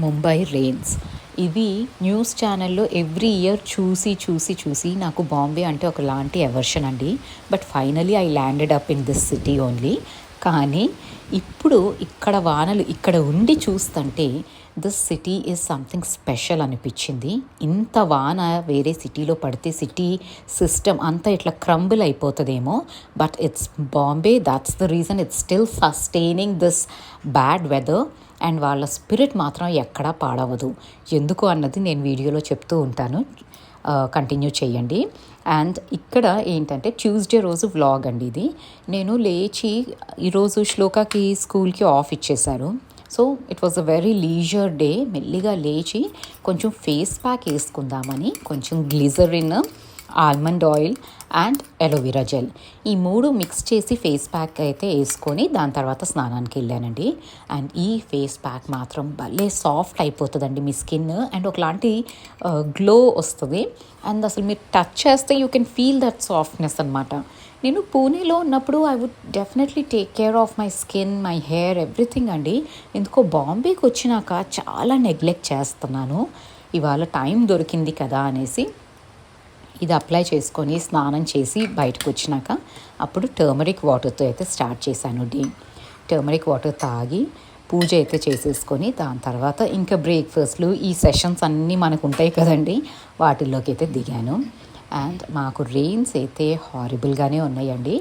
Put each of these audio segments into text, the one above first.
Mumbai rains. ఇది news ఛానల్లో every year చూసి నాకు బాంబే అంటే ఒకలాంటి ఎవర్షన్ అండి. But finally I landed up in this city only. కానీ ఇప్పుడు ఇక్కడ వానలు ఇక్కడ ఉండి చూస్తుంటే this city is something special అనిపించింది. ఇంత వాన వేరే సిటీలో పడితే సిటీ సిస్టమ్ అంతా ఇట్లా క్రంబుల్ అయిపోతుందేమో. But it's Bombay, that's the reason it's still sustaining this bad weather. And వాళ్ళ స్పిరిట్ మాత్రం ఎక్కడా పాడవదు. ఎందుకు అన్నది నేను వీడియోలో చెప్తూ ఉంటాను, కంటిన్యూ చేయండి. అండ్ ఇక్కడ ఏంటంటే ట్యూస్డే రోజు వ్లాగ్ అండి ఇది. నేను లేచి ఈరోజు శ్లోకాకి స్కూల్కి ఆఫ్ ఇచ్చేశారు. So it was a very leisure day. మెల్లిగా లేచి కొంచెం ఫేస్ ప్యాక్ వేసుకుందామని కొంచెం glycerin, almond oil and aloe vera gel ఈ 3 మిక్స్ చేసి ఫేస్ ప్యాక్ అయితే వేసుకొని దాని తర్వాత స్నానానికి వెళ్ళానండి. అండ్ ఈ ఫేస్ ప్యాక్ మాత్రం భలే సాఫ్ట్ అయిపోతుందండి మీ స్కిన్. అండ్ ఒకలాంటి గ్లో వస్తుంది. అండ్ అసలు మీరు టచ్ చేస్తే you can feel that softness అనమాట. నేను పూణేలో ఉన్నప్పుడు I would definitely take care of my skin, my hair, everything అండి. ఎందుకో బాంబేకి వచ్చినాక చాలా నెగ్లెక్ట్ చేస్తున్నాను. ఇవాళ టైం దొరికింది కదా అనేసి ఇది అప్లై చేసుకొని స్నానం చేసి బయటకు వచ్చినాక అప్పుడు టర్మరిక్ వాటర్తో అయితే స్టార్ట్ చేశాను డే. టర్మరిక్ వాటర్ తాగి పూజ అయితే చేసేసుకొని దాని తర్వాత ఇంకా బ్రేక్ఫాస్ట్లు ఈ సెషన్స్ అన్నీ మనకు ఉంటాయి కదండి, వాటిల్లోకి అయితే దిగాను. అండ్ మాకు రెయిన్స్ అయితే హారిబుల్గానే ఉన్నాయండి.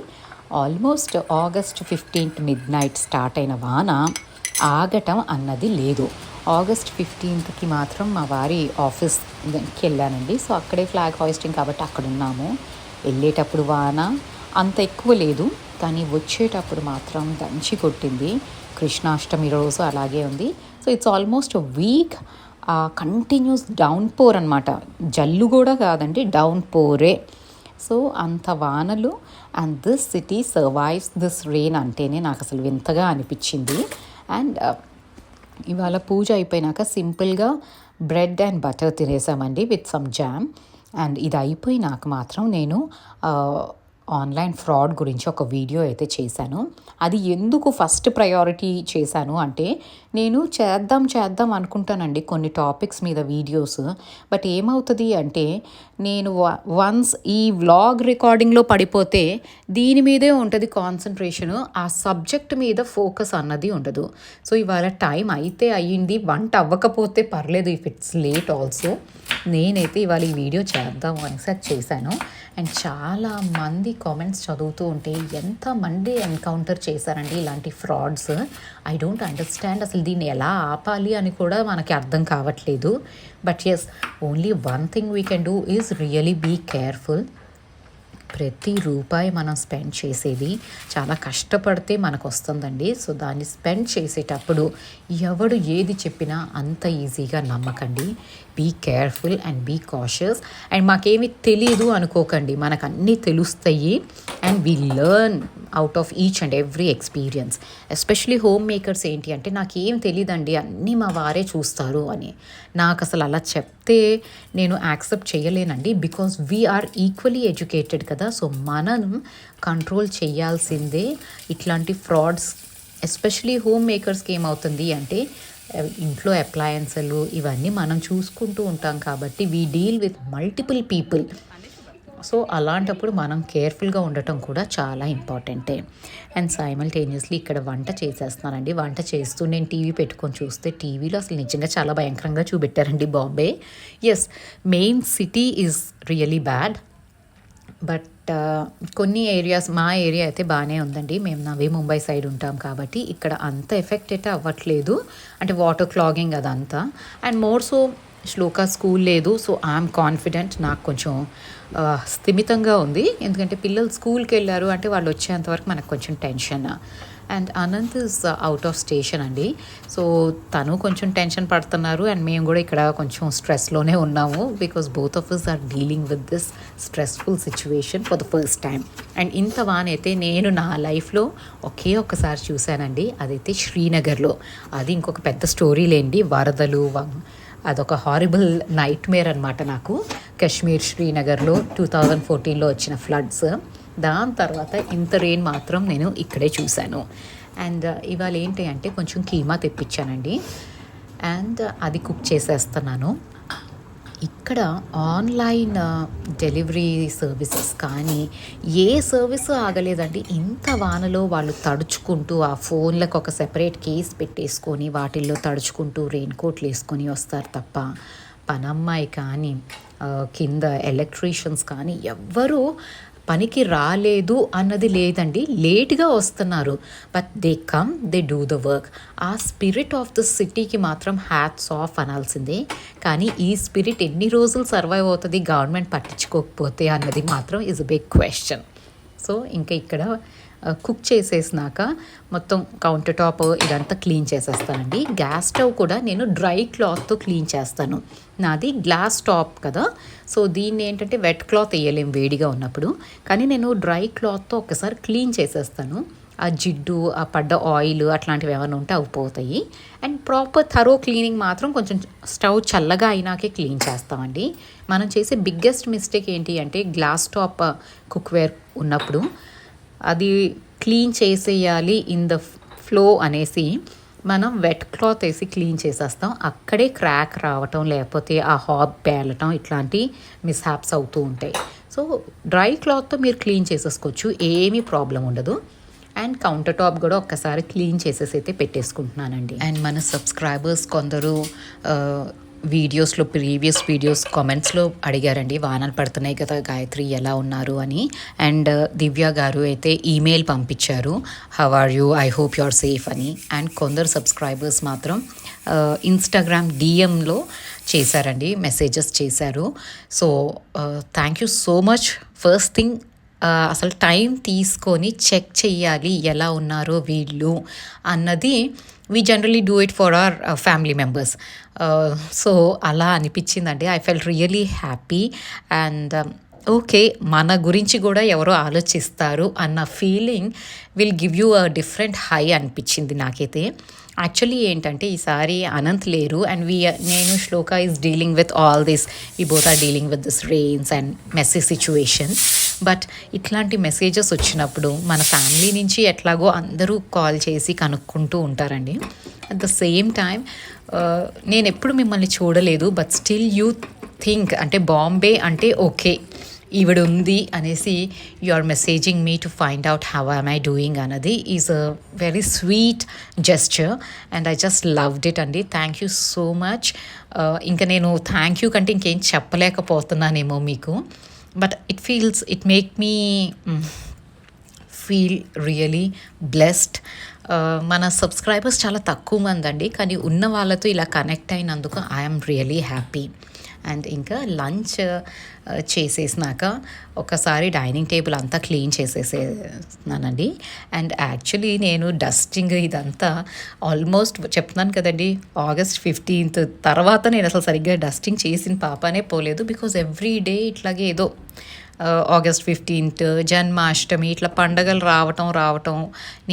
Almost August 15th midnight start అయిన వాన ఆగటం అన్నది లేదు. ఆగస్ట్ 15th మాత్రం మా వారి ఆఫీస్కి వెళ్ళానండి. సో అక్కడే ఫ్లాగ్ హాయిస్టింగ్ కాబట్టి అక్కడ ఉన్నాము. వెళ్ళేటప్పుడు వాన అంత ఎక్కువ లేదు, కానీ వచ్చేటప్పుడు మాత్రం దంచి కొట్టింది. కృష్ణాష్టమి రోజు అలాగే ఉంది. So it's almost week continuous downpour అనమాట. జల్లు కూడా కాదండి, డౌన్ పోరే. సో అంత వానలు and this city survives this rain అంటేనే నాకు అసలు వింతగా అనిపించింది. అండ్ ఇవాళ పూజ అయిపోయినాక సింపుల్గా బ్రెడ్ అండ్ బటర్ తినేసామండి విత్ సమ్ జామ్. అండ్ ఇది అయిపోయినాక మాత్రం నేను ఆన్లైన్ ఫ్రాడ్ గురించి ఒక వీడియో అయితే చేశాను. అది ఎందుకు ఫస్ట్ ప్రయారిటీ చేశాను అంటే నేను చేద్దాం అనుకుంటానండి కొన్ని టాపిక్స్ మీద వీడియోస్. బట్ ఏమవుతుంది అంటే నేను వన్స్ ఈ వ్లాగ్ రికార్డింగ్లో పడిపోతే దీని మీదే ఉంటుంది కాన్సన్ట్రేషను, ఆ సబ్జెక్ట్ మీద ఫోకస్ అన్నది ఉండదు. సో ఇవాళ టైం అయితే అయ్యింది, వంట అవ్వకపోతే పర్లేదు ఇఫ్ ఇట్స్ లేట్ ఆల్సో. నేనైతే ఇవాళ ఈ వీడియో చేద్దాం అనేసి చేశాను. అండ్ చాలామంది కామెంట్స్ చదువుతూ ఉంటే ఎంతమంది ఎన్కౌంటర్ చేశారండి ఇలాంటి ఫ్రాడ్స్. ఐ డోంట్ అండర్స్టాండ్ అసలు దీన్ని ఎలా ఆపాలి అని కూడా మనకి అర్థం కావట్లేదు. But yes, only one thing we can do is really be careful. ప్రతి రూపాయి మనం స్పెండ్ చేసేది చాలా కష్టపడితే మనకు వస్తుందండి. సో దాన్ని స్పెండ్ చేసేటప్పుడు ఎవడు ఏది చెప్పినా అంత ఈజీగా నమ్మకండి. Be careful and be cautious. And మాకేమీ తెలీదు అనుకోకండి, మనకు అన్నీ తెలుస్తాయి. And we learn out of each and every experience. Especially home makers ఏంటి అంటే నాకేం తెలియదండి, అన్నీ మా వారే చూస్తారు అని. నాకు అసలు అలా చెప్తే నేను యాక్సెప్ట్ చేయలేనండి. బికాజ్ వీఆర్ ఈక్వలీ ఎడ్యుకేటెడ్ కదా. సో మనం కంట్రోల్ చేయాల్సిందే ఇట్లాంటి ఫ్రాడ్స్. ఎస్పెషలీ హోమ్ మేకర్స్కి ఏమవుతుంది అంటే ఇంట్లో అప్లయన్స్లు ఇవన్నీ మనం చూసుకుంటూ ఉంటాం కాబట్టి we deal with multiple people. So అలాంటప్పుడు మనం కేర్ఫుల్గా ఉండటం కూడా చాలా ఇంపార్టెంటే. అండ్ సైమల్టేనియస్లీ ఇక్కడ వంట చేసేస్తున్నానండి. వంట చేస్తూ నేను టీవీ పెట్టుకొని చూస్తే టీవీలో అసలు నిజంగా చాలా భయంకరంగా చూపెట్టారండి Bombay. Yes, main city is really bad. But కొన్ని ఏరియాస్, మా ఏరియా అయితే బాగానే ఉందండి. మేము నవీ ముంబై సైడ్ ఉంటాం కాబట్టి ఇక్కడ అంత ఎఫెక్ట్ అయితే అవ్వట్లేదు. అంటే వాటర్ క్లాగింగ్ అదంతా. And more so Shloka school లేదు. సో ఐఎమ్ కాన్ఫిడెంట్, నాకు కొంచెం స్థిమితంగా ఉంది. ఎందుకంటే పిల్లలు స్కూల్కి వెళ్ళారు అంటే వాళ్ళు వచ్చేంతవరకు మనకు కొంచెం tension. And Anant is out of station అండి. సో తను కొంచెం టెన్షన్ పడుతున్నారు అండ్ మేము కూడా ఇక్కడ కొంచెం స్ట్రెస్లోనే ఉన్నాము. Because both of us are dealing with this stressful situation for the first time. And ఇంత వానైతే నేను నా లైఫ్లో ఒక్కసారి చూశానండి, అదైతే శ్రీనగర్లో. అది ఇంకొక పెద్ద స్టోరీ లేండి, వరదలు, అదొక హారిబుల్ నైట్ మేర్ అనమాట నాకు. కాశ్మీర్ శ్రీనగర్లో 2014లో వచ్చిన ఫ్లడ్స్, దాని తర్వాత ఇంత రెయిన్ మాత్రం నేను ఇక్కడే చూశాను. అండ్ ఇవాళ ఏంటి అంటే కొంచెం కీమా తెప్పించానండి. అండ్ అది కుక్ చేసేస్తున్నాను. ఇక్కడ ఆన్లైన్ డెలివరీ సర్వీసెస్ కానీ ఏ సర్వీస్ ఆగలేదండి. ఇంత వానలో వాళ్ళు తడుచుకుంటూ ఆ ఫోన్లకు ఒక సెపరేట్ కేస్ పెట్టేసుకొని వాటిల్లో తడుచుకుంటూ రెయిన్ కోట్లు వేసుకొని వస్తారు తప్ప పనమ్మాయి కానీ కింద ఎలక్ట్రీషియన్స్ కానీ ఎవ్వరూ పనికి రాలేదు అన్నది లేదండి. లేట్గా వస్తున్నారు, but they come, they do the work. ఆ స్పిరిట్ ఆఫ్ ద సిటీకి మాత్రం హ్యాట్స్ ఆఫ్ అనాల్సిందే. కానీ ఈ స్పిరిట్ ఎన్ని రోజులు సర్వైవ్ అవుతుంది గవర్నమెంట్ పట్టించుకోకపోతే అన్నది మాత్రం is a big question. So ఇంకా ఇక్కడ కుక్ చేసేసినాక మొత్తం కౌంటర్ టాప్ ఇదంతా క్లీన్ చేసేస్తానండి. గ్యాస్ స్టవ్ కూడా నేను డ్రై క్లాత్తో క్లీన్ చేస్తాను. నాది గ్లాస్ టాప్ కదా, సో దీన్ని ఏంటంటే వెట్ క్లాత్ వేయలేం వేడిగా ఉన్నప్పుడు, కానీ నేను డ్రై క్లాత్తో ఒకసారి క్లీన్ చేసేస్తాను. ఆ జిడ్డు, ఆ పడ్డ ఆయిల్ అట్లాంటివి ఏమైనా ఉంటే అవి పోతాయి. అండ్ ప్రాపర్ థరో క్లీనింగ్ మాత్రం కొంచెం స్టవ్ చల్లగా అయినాకే క్లీన్ చేస్తామండి. మనం చేసే బిగ్గెస్ట్ మిస్టేక్ ఏంటి అంటే గ్లాస్ టాప్ కుక్వేర్ ఉన్నప్పుడు అది క్లీన్ చేసేయాలి ఇన్ ద ఫ్లో అనేసి మనం వెట్ క్లాత్ వేసి క్లీన్ చేసేస్తాం. అక్కడే క్రాక్ రావటం లేకపోతే ఆ హాబ్ పేలటం ఇట్లాంటి మిస్హాప్స్ అవుతూ ఉంటాయి. సో డ్రై క్లాత్తో మీరు క్లీన్ చేసేసుకోవచ్చు, ఏమీ ప్రాబ్లం ఉండదు. అండ్ కౌంటర్ టాప్ కూడా ఒక్కసారి క్లీన్ చేసేసి అయితే పెట్టేసుకుంటున్నానండి. అండ్ మన సబ్స్క్రైబర్స్ కొందరు వీడియోస్లో ప్రీవియస్ వీడియోస్ కామెంట్స్లో అడిగారండి, వానలు పడుతున్నాయి కదా గాయత్రి ఎలా ఉన్నారు అని. అండ్ దివ్య గారు అయితే ఈమెయిల్ పంపించారు, how are you, I hope you are safe అని. అండ్ కొందరు సబ్స్క్రైబర్స్ మాత్రం ఇన్స్టాగ్రామ్ డిఎంలో చేశారండి, మెసేజెస్ చేశారు. So thank you so much. First thing అసలు టైం తీసుకొని చెక్ చెయ్యాలి ఎలా ఉన్నారో వీళ్ళు అన్నది. We generally do it for our family members. So అలా అనిపించిందండి. I fell really happy. And okay, మన గురించి కూడా ఎవరో ఆలోచిస్తారు అన్న feeling will give you a different high అనిపించింది నాకైతే. యాక్చువల్లీ ఏంటంటే ఈసారి అనంత్ లేరు అండ్ నేను Shloka is dealing with all this, we both are dealing with this rains and messy situation. But ఇట్లాంటి మెసేజెస్ వచ్చినప్పుడు మన ఫ్యామిలీ నుంచి ఎట్లాగో అందరూ కాల్ చేసి కనుక్కుంటూ ఉంటారండి. అట్ ద సేమ్ టైం నేను ఎప్పుడు మిమ్మల్ని చూడలేదు, బట్ స్టిల్ యూ థింక్ అంటే బాంబే అంటే ఓకే ఈవిడ ఉంది అనేసి you are messaging me to find out how I'm I doing అన్నది is a very sweet gesture and I just loved it అండి. Thank you so much. ఇంకా నేను థ్యాంక్ యూ కంటే ఇంకేం చెప్పలేకపోతున్నానేమో మీకు, but it make me feel really blessed. మన subscribers చాలా తక్కువ మంది అండి, కానీ ఉన్న వాళ్ళతో ఇలా కనెక్ట్ అయినందుకు ఐఎమ్ రియలీ హ్యాపీ. అండ్ ఇంకా లంచ్ చేసేసినాక ఒకసారి డైనింగ్ టేబుల్ అంతా క్లీన్ చేసేసేనానండి. అండ్ యాక్చువల్లీ నేను డస్టింగ్ ఇదంతా ఆల్మోస్ట్ చెప్తున్నాను కదండి, August 15th తర్వాత నేను అసలు సరిగ్గా డస్టింగ్ చేసిన పాపనే పోలేదు. బికాజ్ ఎవ్రీ డే ఇట్లాగే ఏదో August 15th జన్మాష్టమి ఇట్లా పండగలు రావటం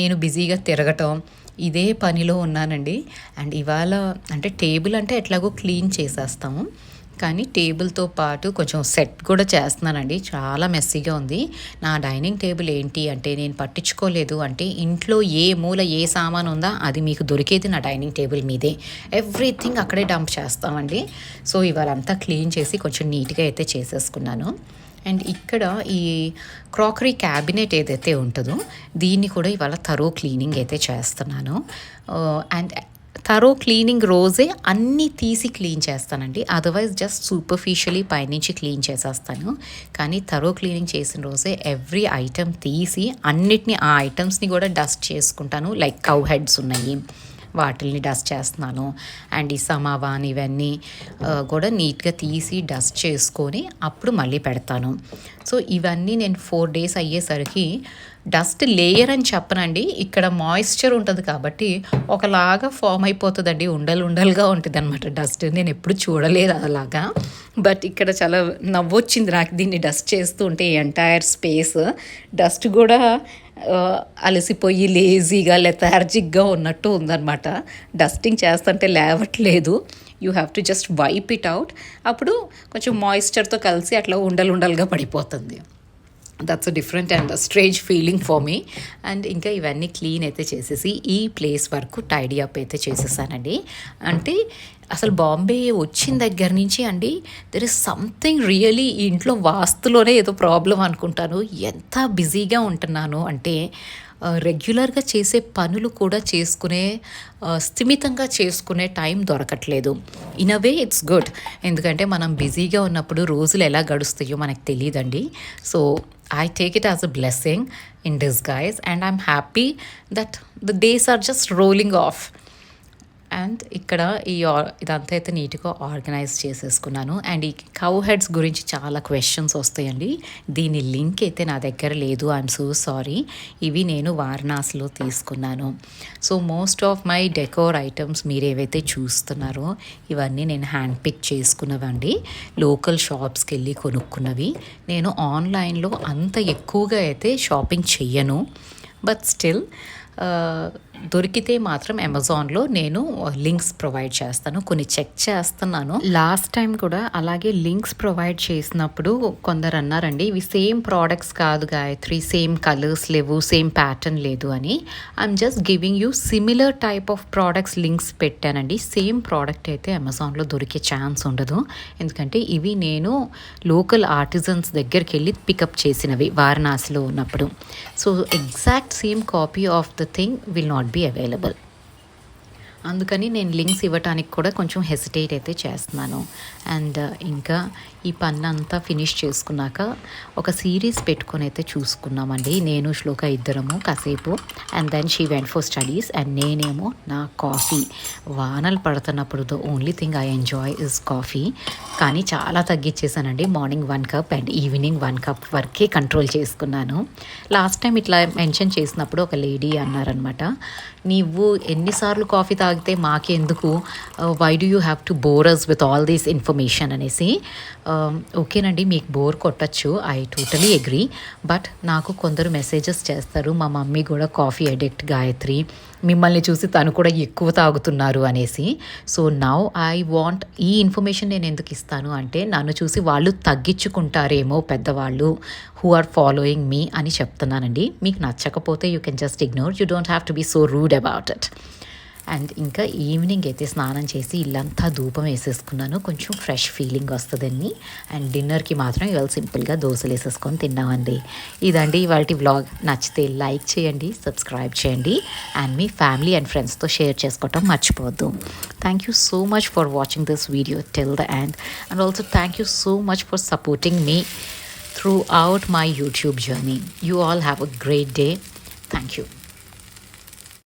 నేను బిజీగా తిరగటం ఇదే పనిలో ఉన్నానండి. అండ్ ఇవాళ అంటే టేబుల్ అంటే ఎట్లాగో క్లీన్ చేసేస్తాము, కానీ టేబుల్తో పాటు కొంచెం సెట్ కూడా చేస్తున్నానండి. చాలా మెస్సీగా ఉంది నా డైనింగ్ టేబుల్. ఏంటి అంటే నేను పట్టించుకోలేదు అంటే ఇంట్లో ఏ మూల ఏ సామాన్ ఉందా అది మీకు దొరికేది నా డైనింగ్ టేబుల్ మీదే. ఎవ్రీథింగ్ అక్కడే డంప్ చేస్తామండి. సో ఇవాళ అంతా క్లీన్ చేసి కొంచెం నీట్గా అయితే చేసేసుకున్నాను. అండ్ ఇక్కడ ఈ క్రాకరీ క్యాబినెట్ ఏదైతే ఉంటుందో దీన్ని కూడా ఇవాళ థరో క్లీనింగ్ అయితే చేస్తున్నాను. అండ్ థరో క్లీనింగ్ రోజే అన్నీ తీసి క్లీన్ చేస్తానండి, అదర్వైజ్ జస్ట్ సూపర్ఫిషియలీ పైనుంచి క్లీన్ చేసేస్తాను. కానీ థరో క్లీనింగ్ చేసిన రోజే ఎవ్రీ ఐటమ్ తీసి అన్నిటినీ ఆ ఐటమ్స్ని కూడా డస్ట్ చేసుకుంటాను. లైక్ కౌ హెడ్స్ ఉన్నాయి వాటిల్ని డస్ట్ చేస్తున్నాను. అండ్ ఈ సమావాన్ ఇవన్నీ కూడా నీట్గా తీసి డస్ట్ చేసుకొని అప్పుడు మళ్ళీ పెడతాను. సో ఇవన్నీ నేను 4 days అయ్యేసరికి డస్ట్ లేయర్ అని చెప్పనండి, ఇక్కడ మాయిశ్చర్ ఉంటుంది కాబట్టి ఒకలాగా ఫామ్ అయిపోతుందండి, ఉండలుగా ఉంటుంది అనమాట డస్ట్. నేను ఎప్పుడు చూడలేదు అలాగా, బట్ ఇక్కడ చాలా నవ్వొచ్చింది నాకు దీన్ని డస్ట్ చేస్తూ ఉంటే. ఎంటైర్ స్పేస్ డస్ట్ కూడా అలసిపోయి లేజీగా లెథార్జిక్గా ఉన్నట్టు ఉందన్నమాట. డస్టింగ్ చేస్తుంటే లేవట్లేదు, you have to just wipe it out. అప్పుడు కొంచెం మాయిశ్చర్తో కలిసి అట్లా ఉండలుగా పడిపోతుంది. That's a different and strange feeling for me. And ఇంకా ఇవన్నీ క్లీన్ అయితే చేసేసి ఈ ప్లేస్ వరకు టైడీ అప్ అయితే చేసేసానండి. అంటే అసలు బాంబే వచ్చిన దగ్గర నుంచి అండి దెర్ ఇస్ సంథింగ్ రియలీ ఈ ఇంట్లో వాస్తులోనే ఏదో ప్రాబ్లం అనుకుంటాను. ఎంత బిజీగా ఉంటున్నాను అంటే రెగ్యులర్గా చేసే పనులు కూడా చేసుకునే స్థిమితంగా చేసుకునే టైం దొరకట్లేదు. In a way it's good, ఎందుకంటే మనం బిజీగా ఉన్నప్పుడు రోజులు ఎలా గడుస్తాయో మనకు తెలియదండి. So I take it as a blessing in disguise, and I'm happy that the days are just rolling off. And ఇక్కడ ఇదంతా అయితే నీట్గా ఆర్గనైజ్ చేసేసుకున్నాను. అండ్ ఈ కౌ హెడ్స్ గురించి చాలా క్వశ్చన్స్ వస్తాయండి. దీని లింక్ అయితే నా దగ్గర లేదు, ఐఎమ్ సో సారీ. ఇవి నేను వారణాసిలో తీసుకున్నాను. So most of my decor items మీరు ఏవైతే చూస్తున్నారో ఇవన్నీ నేను హ్యాండ్ పిక్ చేసుకున్నవండి, లోకల్ షాప్స్కి వెళ్ళి కొనుక్కున్నవి. నేను ఆన్లైన్లో అంత ఎక్కువగా అయితే షాపింగ్ చెయ్యను, బట్ స్టిల్ దొరికితే మాత్రం అమెజాన్లో నేను లింక్స్ ప్రొవైడ్ చేస్తాను, కొన్ని చెక్ చేస్తున్నాను. లాస్ట్ టైం కూడా అలాగే లింక్స్ ప్రొవైడ్ చేసినప్పుడు కొందరు అన్నారండి ఇవి సేమ్ ప్రోడక్ట్స్ కాదు గాయత్రి, సేమ్ కలర్స్ లేవు, సేమ్ ప్యాటర్న్ లేదు అని. I'm just giving you similar type of products links పెట్టానండి. సేమ్ ప్రోడక్ట్ అయితే అమెజాన్లో దొరికే ఛాన్స్ ఉండదు, ఎందుకంటే ఇవి నేను లోకల్ ఆర్టిజన్స్ దగ్గరికి వెళ్ళి పికప్ చేసినవి వారణాసిలో ఉన్నప్పుడు. So exact same copy of the thing will not be available. అందుకని నేను లింక్స్ ఇవ్వడానికి కూడా కొంచెం హెసిటేట్ అయితే చేస్తున్నాను. అండ్ ఇంకా ఈ పని అంతా ఫినిష్ చేసుకున్నాక ఒక సిరీస్ పెట్టుకొని అయితే చూసుకున్నామండి, నేను శ్లోక ఇద్దరము కాసేపు. And then she went for studies and నేనేమో నా కాఫీ. వానలు పడుతున్నప్పుడు the only thing I enjoy is coffee. కానీ చాలా తగ్గించేసానండి, morning 1 cup and evening 1 cup వరకే కంట్రోల్ చేసుకున్నాను. లాస్ట్ టైం ఇట్లా మెన్షన్ చేసినప్పుడు ఒక లేడీ అన్నారనమాట, నీవు ఎన్నిసార్లు కాఫీ తాగితే మాకెందుకు, why do you have to bore us with all these information అనేసి. ఓకేనండి, మీకు బోర్ కొట్టచ్చు, ఐ టోటలీ అగ్రీ. బట్ నాకు కొందరు మెసేజెస్ చేస్తారు, మా మమ్మీ కూడా కాఫీ అడిక్ట్ గాయత్రి, మిమ్మల్ని చూసి తను కూడా ఎక్కువ తాగుతున్నారు అనేసి. సో నౌ ఐ వాంట్ ఈ ఇన్ఫర్మేషన్ నేను ఎందుకు ఇస్తాను అంటే నన్ను చూసి వాళ్ళు తగ్గించుకుంటారేమో పెద్దవాళ్ళు హూ ఆర్ ఫాలోయింగ్ మీ అని చెప్తున్నానండి. మీకు నచ్చకపోతే you can just ignore, you don't have to be so rude about it. And ఇంకా ఈవినింగ్ అయితే స్నానం చేసి ఇల్లంతా ధూపం వేసేసుకున్నాను, కొంచెం ఫ్రెష్ ఫీలింగ్ వస్తుందని. అండ్ డిన్నర్కి మాత్రం ఇవాళ సింపుల్గా దోశలు వేసేసుకొని తిన్నామండి. ఇదండి ఇవాళ వ్లాగ్. నచ్చితే లైక్ చేయండి, సబ్స్క్రైబ్ చేయండి, అండ్ మీ ఫ్యామిలీ అండ్ ఫ్రెండ్స్తో షేర్ చేసుకోవటం మర్చిపోవద్దు. Thank you so much for watching this video till the end, and also thank you so much for supporting me throughout my YouTube journey. You all have a great day. Thank you.